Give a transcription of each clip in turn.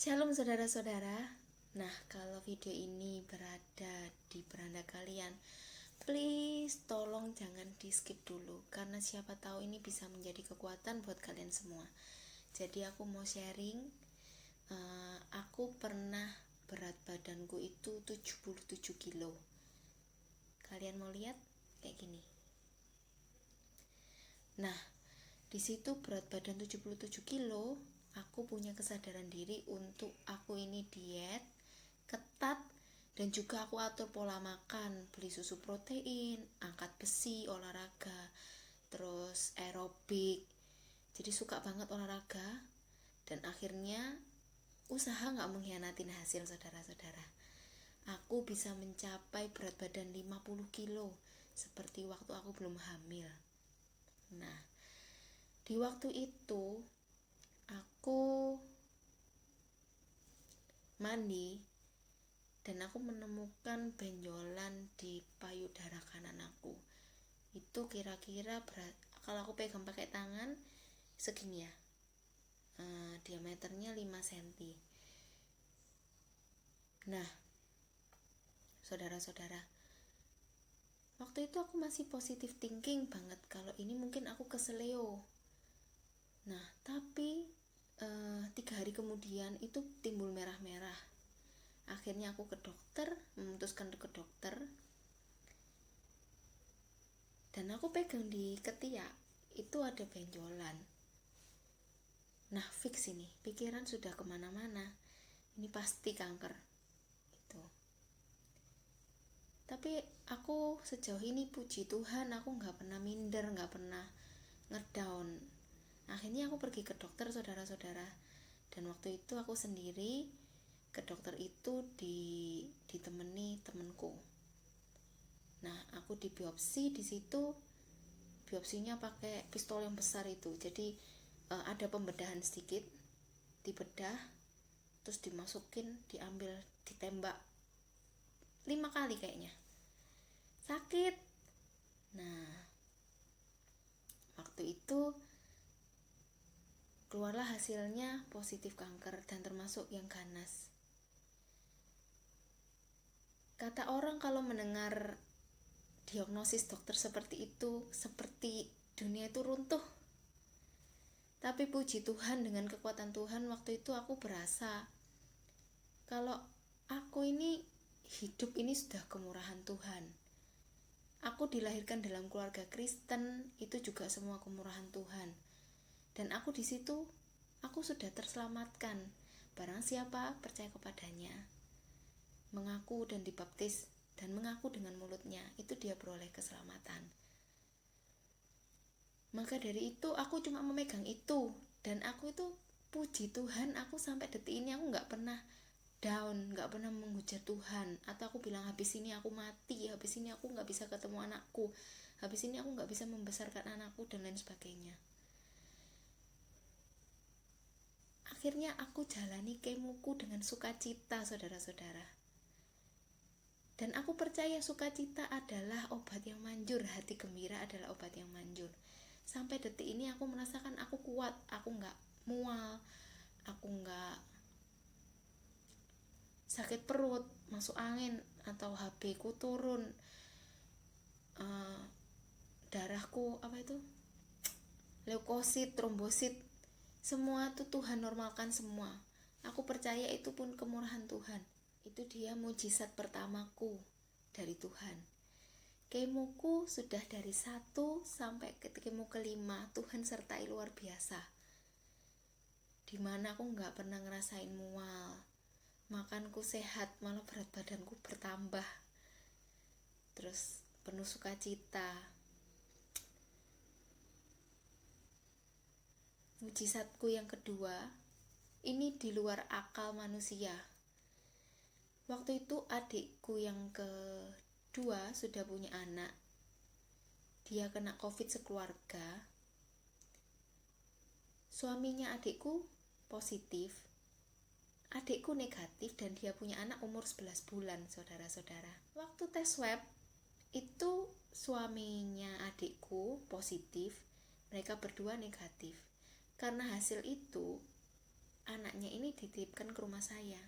Shalom saudara-saudara. Nah, kalau video ini berada di beranda kalian, please tolong jangan di skip dulu, karena siapa tahu ini bisa menjadi kekuatan buat kalian semua. Jadi aku mau sharing, aku pernah berat badanku itu 77 kilo. Kalian mau lihat kayak gini. Nah, di situ berat badan 77 kilo, aku punya kesadaran diri untuk aku ini diet ketat, dan juga aku atur pola makan, beli susu protein, angkat besi, olahraga, terus aerobik. Jadi suka banget olahraga, dan akhirnya usaha gak mengkhianatin hasil saudara-saudara. Aku bisa mencapai berat badan 50 kilo seperti waktu aku belum hamil. Nah, di waktu itu aku mandi dan aku menemukan benjolan di payudara kanan aku. Itu kira-kira berat, kalau aku pegang pakai tangan segini ya, diameternya 5 cm. Nah, saudara-saudara, waktu itu aku masih positive thinking banget kalau ini mungkin aku keseleo. Nah, tapi 3 hari kemudian itu timbul merah-merah. Akhirnya aku memutuskan ke dokter, dan aku pegang di ketiak itu ada benjolan. Nah, fix ini, pikiran sudah kemana-mana, ini pasti kanker itu. Tapi aku sejauh ini puji Tuhan, aku gak pernah minder, gak pernah ngedown. Akhirnya aku pergi ke dokter saudara-saudara, dan waktu itu aku sendiri ke dokter itu ditemani temenku. Nah, aku dibiopsi di situ. Biopsinya pakai pistol yang besar itu. Jadi ada pembedahan sedikit, dibedah, terus dimasukin, diambil, ditembak 5 kali kayaknya. Sakit. Nah, waktu itu keluarlah hasilnya positif kanker, dan termasuk yang ganas. Kata orang kalau mendengar diagnosis dokter seperti itu, seperti dunia itu runtuh. Tapi puji Tuhan, dengan kekuatan Tuhan waktu itu aku berasa kalau aku ini hidup ini sudah kemurahan Tuhan. Aku dilahirkan dalam keluarga Kristen, itu juga semua kemurahan Tuhan. Dan aku di situ, aku sudah terselamatkan. Barang siapa percaya kepadanya, mengaku dan dibaptis, dan mengaku dengan mulutnya, itu dia beroleh keselamatan. Maka dari itu aku cuma memegang itu, dan aku itu puji Tuhan, aku sampai detik ini aku gak pernah down, gak pernah menghujat Tuhan, atau aku bilang habis ini aku mati, habis ini aku gak bisa ketemu anakku, habis ini aku gak bisa membesarkan anakku, dan lain sebagainya. Akhirnya aku jalani kemoku dengan sukacita saudara-saudara. Dan aku percaya sukacita adalah obat yang manjur, hati gembira adalah obat yang manjur. Sampai detik ini aku merasakan aku kuat, aku gak mual, aku gak sakit perut, masuk angin, atau HB ku turun, darahku leukosit, trombosit, semua itu Tuhan normalkan semua. Aku percaya itu pun kemurahan Tuhan. Itu dia mujizat pertamaku dari Tuhan. Kemoku sudah dari 1 sampai ke kemo kelima, Tuhan sertai luar biasa. Dimana aku gak pernah ngerasain mual, makanku sehat, malah berat badanku bertambah, terus penuh sukacita. Mujizatku yang kedua, ini di luar akal manusia. Waktu itu adikku yang kedua sudah punya anak. Dia kena COVID sekeluarga. Suaminya adikku positif, adikku negatif, dan dia punya anak umur 11 bulan saudara-saudara. Waktu tes swab itu suaminya adikku positif, mereka berdua negatif. Karena hasil itu, anaknya ini dititipkan ke rumah saya.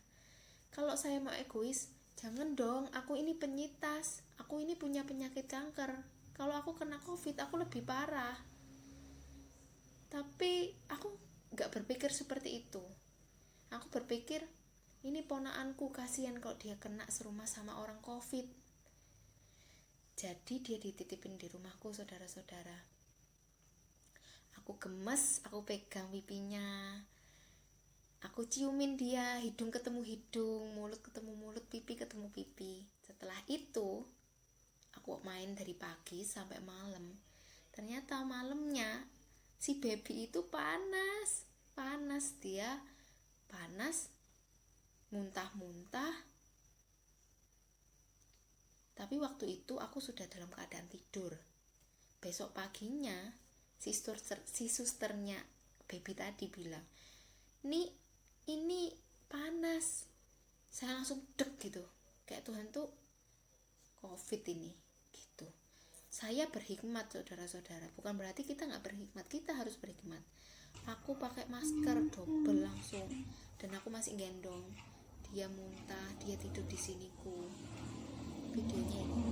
Kalau saya mau egois, jangan dong, aku ini penyintas, aku ini punya penyakit kanker, kalau aku kena COVID aku lebih parah. Tapi aku gak berpikir seperti itu. Aku berpikir, ini ponaanku, kasihan kalau dia kena serumah sama orang COVID. Jadi dia dititipin di rumahku, saudara-saudara. Aku gemes, aku pegang pipinya, aku ciumin dia, hidung ketemu hidung, mulut ketemu mulut, pipi ketemu pipi. Setelah itu aku main dari pagi sampai malam. Ternyata malamnya si baby itu panas, dia panas, muntah-muntah. Tapi waktu itu aku sudah dalam keadaan tidur. Besok paginya si susternya baby tadi bilang, ini panas. Saya langsung deg gitu, kayak Tuhan tuh COVID ini gitu. Saya berhikmat, saudara-saudara, bukan berarti kita gak berhikmat, kita harus berhikmat. Aku pakai masker double langsung, dan aku masih gendong dia, muntah, dia tidur di siniku. Videonya ini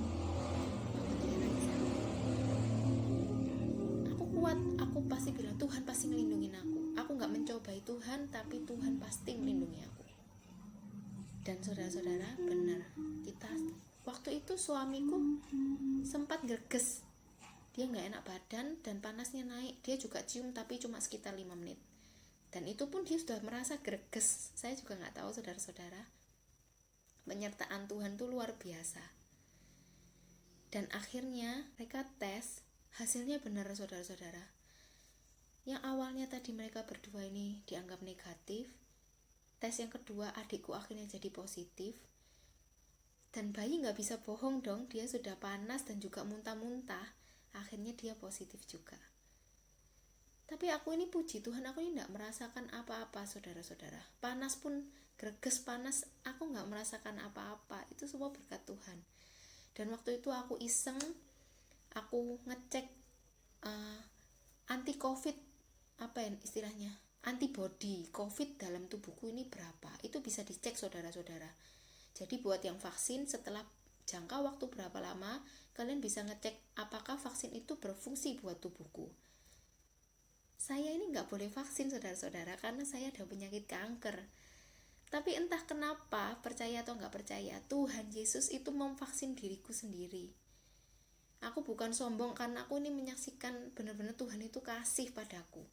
aku kuat, aku pasti bilang Tuhan pasti ngelindungin aku gak mencobai Tuhan, tapi Tuhan pasti melindungi aku. Dan saudara-saudara, benar, kita waktu itu suamiku sempat greges, dia gak enak badan dan panasnya naik, dia juga cium tapi cuma sekitar 5 menit, dan itu pun dia sudah merasa greges. Saya juga gak tahu, saudara-saudara, penyertaan Tuhan tuh luar biasa. Dan akhirnya mereka tes, hasilnya benar, saudara-saudara. Yang awalnya tadi mereka berdua ini dianggap negatif, tes yang kedua adikku akhirnya jadi positif. Dan bayi gak bisa bohong dong, dia sudah panas dan juga muntah-muntah, akhirnya dia positif juga. Tapi aku ini puji Tuhan, aku ini gak merasakan apa-apa, saudara-saudara. Panas pun, greges panas, aku gak merasakan apa-apa. Itu semua berkat Tuhan. Dan waktu itu aku iseng, aku ngecek anti COVID, apa ya istilahnya, antibody COVID dalam tubuhku ini berapa. Itu bisa dicek, saudara-saudara. Jadi buat yang vaksin, setelah jangka waktu berapa lama, kalian bisa ngecek apakah vaksin itu berfungsi buat tubuhku. Saya ini gak boleh vaksin, saudara-saudara, karena saya ada penyakit kanker. Tapi entah kenapa, percaya atau gak percaya, Tuhan Yesus itu memvaksin diriku sendiri. Aku bukan sombong, karena aku ini menyaksikan benar-benar Tuhan itu kasih padaku.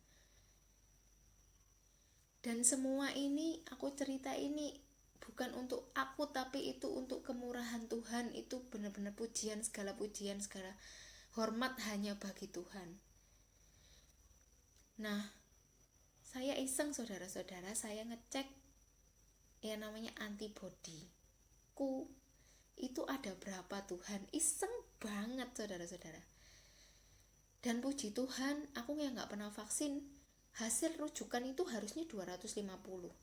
Dan semua ini, aku cerita ini bukan untuk aku, tapi itu untuk kemurahan Tuhan. Itu benar-benar pujian, segala hormat hanya bagi Tuhan. Nah, saya iseng, saudara-saudara, saya ngecek yang namanya antibody ku itu ada berapa. Tuhan, iseng banget, saudara-saudara. Dan puji Tuhan, aku yang gak pernah vaksin, hasil rujukan itu harusnya 250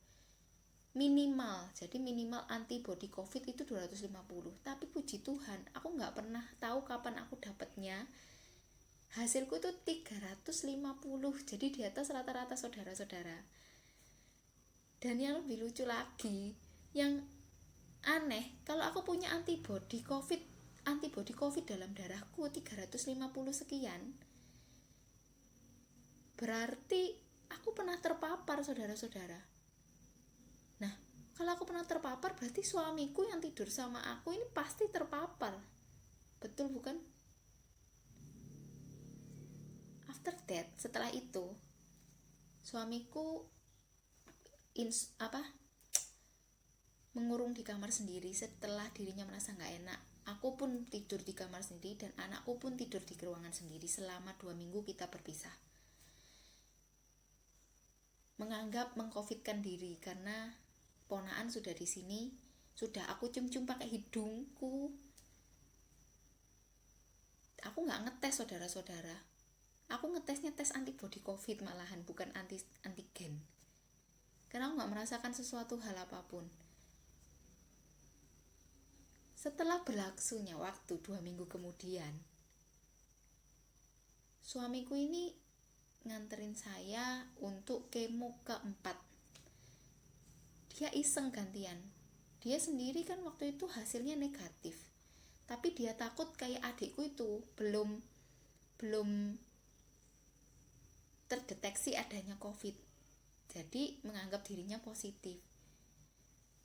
minimal. Jadi minimal antibody COVID itu 250. Tapi puji Tuhan, aku gak pernah tahu kapan aku dapatnya. Hasilku itu 350. Jadi di atas rata-rata, saudara-saudara. Dan yang lebih lucu lagi, yang aneh, kalau aku punya antibody COVID dalam darahku 350 sekian, berarti aku pernah terpapar, saudara-saudara. Nah, kalau aku pernah terpapar, berarti suamiku yang tidur sama aku ini pasti terpapar. Betul bukan? After that, setelah itu, suamiku mengurung di kamar sendiri setelah dirinya merasa gak enak. Aku pun tidur di kamar sendiri dan anakku pun tidur di ruangan sendiri selama 2 minggu kita berpisah. Menganggap mengcovidkan diri karena ponaan sudah di sini, sudah aku cium-cium pakai hidungku. Aku nggak ngetes, saudara-saudara. Aku ngetesnya tes antibody COVID malahan, bukan antigen. Karena aku nggak merasakan sesuatu hal apapun. Setelah berlangsungnya waktu 2 minggu kemudian, suamiku ini nganterin saya untuk kemo keempat. dia iseng gantian. Dia sendiri kan waktu itu hasilnya negatif, tapi dia takut kayak adikku itu belum terdeteksi adanya COVID, jadi menganggap dirinya positif.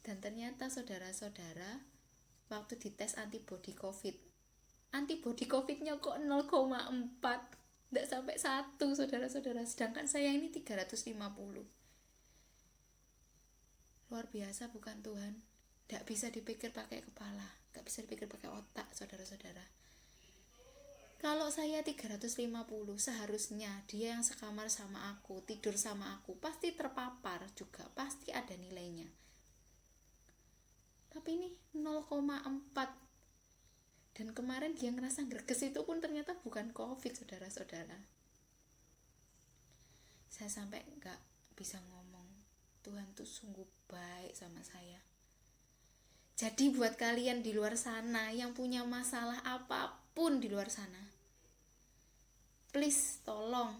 Dan ternyata saudara-saudara, waktu dites antibodi COVID-nya kok 0,4, tidak sampai 1 saudara-saudara, sedangkan saya ini 350. Luar biasa bukan Tuhan? Tidak bisa dipikir pakai kepala, tidak bisa dipikir pakai otak saudara-saudara. Kalau saya 350, seharusnya dia yang sekamar sama aku, tidur sama aku, pasti terpapar juga, pasti ada nilainya. Tapi ini 0,4. Dan kemarin dia ngerasa greges itu pun ternyata bukan COVID, saudara-saudara. Saya sampai gak bisa ngomong. Tuhan tuh sungguh baik sama saya. Jadi buat kalian di luar sana yang punya masalah apapun di luar sana, please tolong,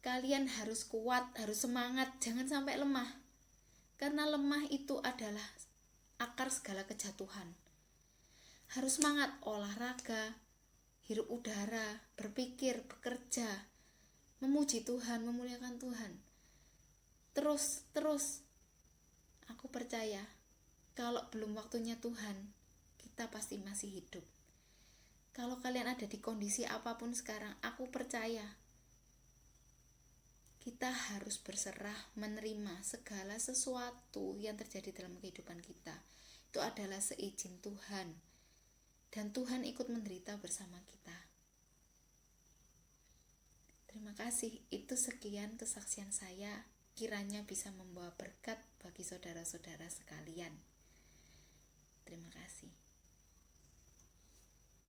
kalian harus kuat, harus semangat, jangan sampai lemah. Karena lemah itu adalah akar segala kejatuhan. Harus semangat olahraga, hirup udara, berpikir, bekerja, memuji Tuhan, memuliakan Tuhan. Terus. Aku percaya kalau belum waktunya Tuhan, kita pasti masih hidup. Kalau kalian ada di kondisi apapun sekarang, aku percaya kita harus berserah, menerima segala sesuatu yang terjadi dalam kehidupan kita. Itu adalah seizin Tuhan, dan Tuhan ikut menderita bersama kita. Terima kasih. Itu sekian kesaksian saya, kiranya bisa membawa berkat bagi saudara-saudara sekalian. Terima kasih.